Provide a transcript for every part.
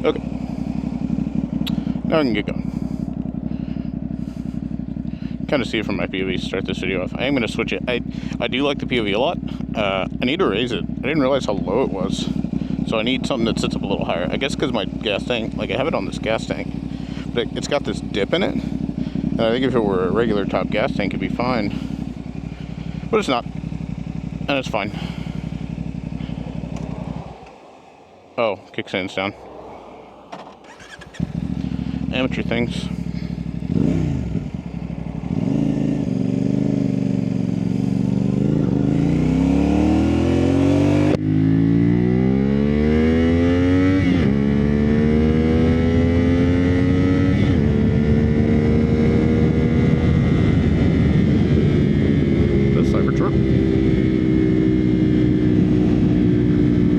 Okay. Now I can get going. Kind of see it from my POV to start this video off. I am going to switch it. I do like the POV a lot. I need to raise it. I didn't realize how low it was. So I need something that sits up a little higher. I guess because my gas tank, like I have it on this gas tank, but it's got this dip in it. And I think if it were a regular top gas tank, it'd be fine. But it's not. And it's fine. Oh, kickstand's down. Amateur things.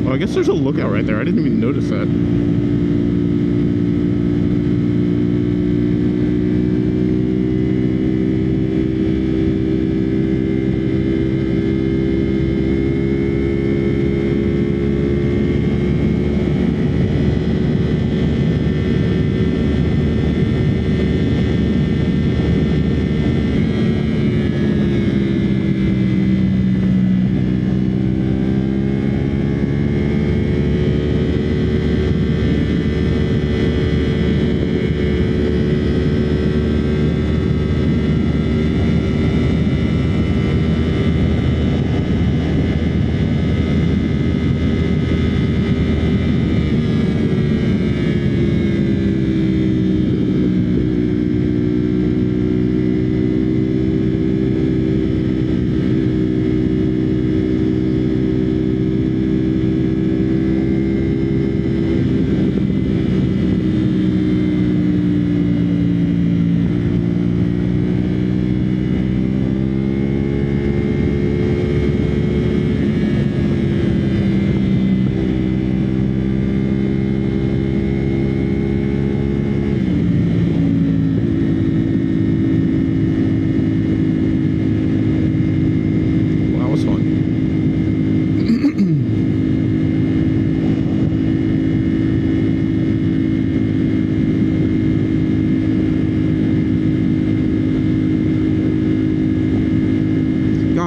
I guess there's a lookout right there. I didn't even notice that.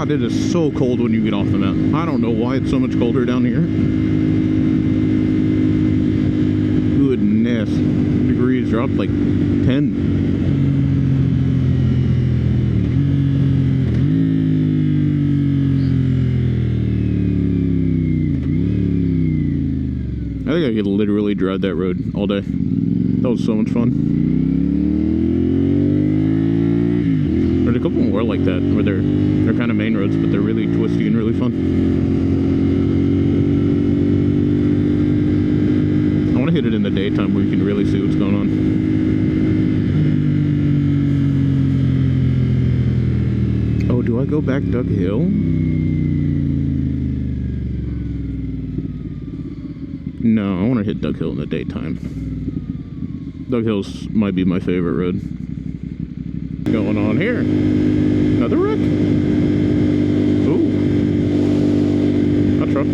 It is so cold when you get off the mountain. I don't know why it's so much colder down here. Goodness. Degrees dropped like 10. I think I could literally drive that road all day. That was so much fun. There's a couple more like that where they're kind of main roads, but they're really twisty and really fun. I want to hit it in the daytime where you can really see what's going on. Oh, do I go back Doug Hill? No, I want to hit Doug Hill in the daytime. Doug Hill's might be my favorite road. Going on here? Another wreck? Ooh. That's rough.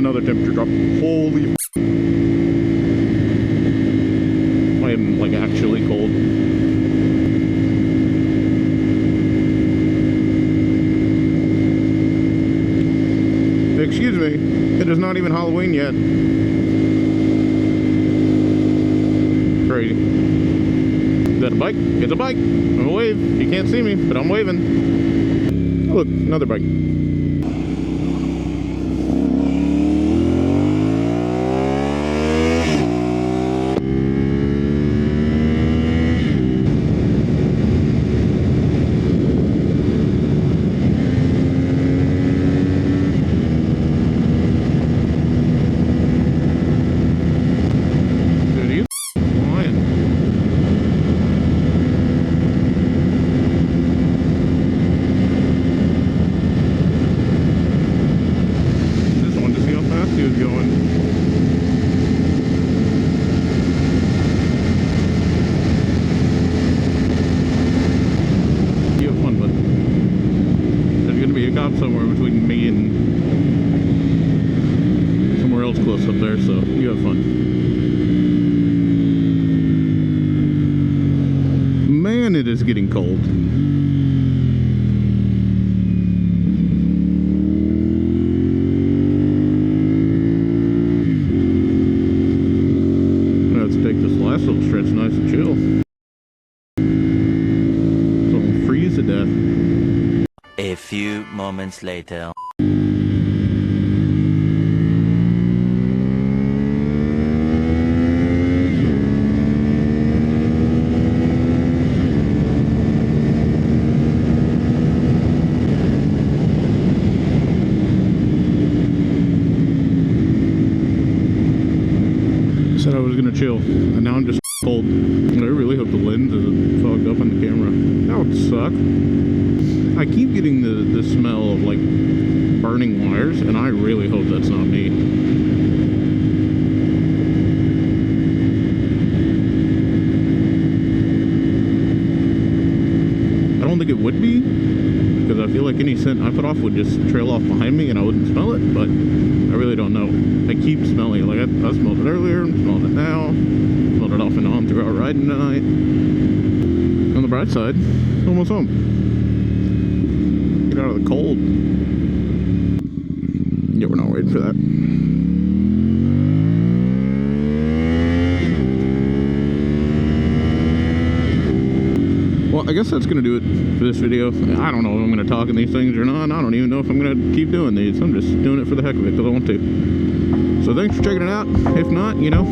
another temperature drop. Holy I am like actually cold. Excuse me, it is not even Halloween yet. Crazy. Is that a bike? It's a bike. I'm gonna wave. You can't see me, but I'm waving. Oh, look, another bike. Somewhere between me and somewhere else close up there, so you have fun. Man, it is getting cold. Let's take this last little stretch nice and chill. So I'll freeze to death. A few moments later. I said I was gonna chill, and now I'm just cold. I really hope the lens isn't fogged up on the camera. That would suck. I keep getting the smell of like burning wires, and I really hope that's not me. I don't think it would be, because I feel like any scent I put off would just trail off behind me and I wouldn't smell it, but I really don't know. I keep smelling it. Like I smelled it earlier, I'm smelling it now, smelled it off and on throughout riding tonight. On the bright side, almost home. Out of the cold. Yeah, we're not waiting for that. Well, I guess that's gonna do it for this video. I don't know if I'm gonna talk in these things or not. I don't even know if I'm gonna keep doing these. I'm just doing it for the heck of it because I want to. So thanks for checking it out. If not, you know,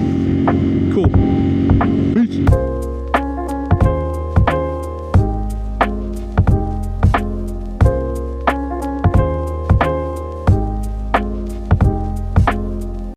cool. Peace.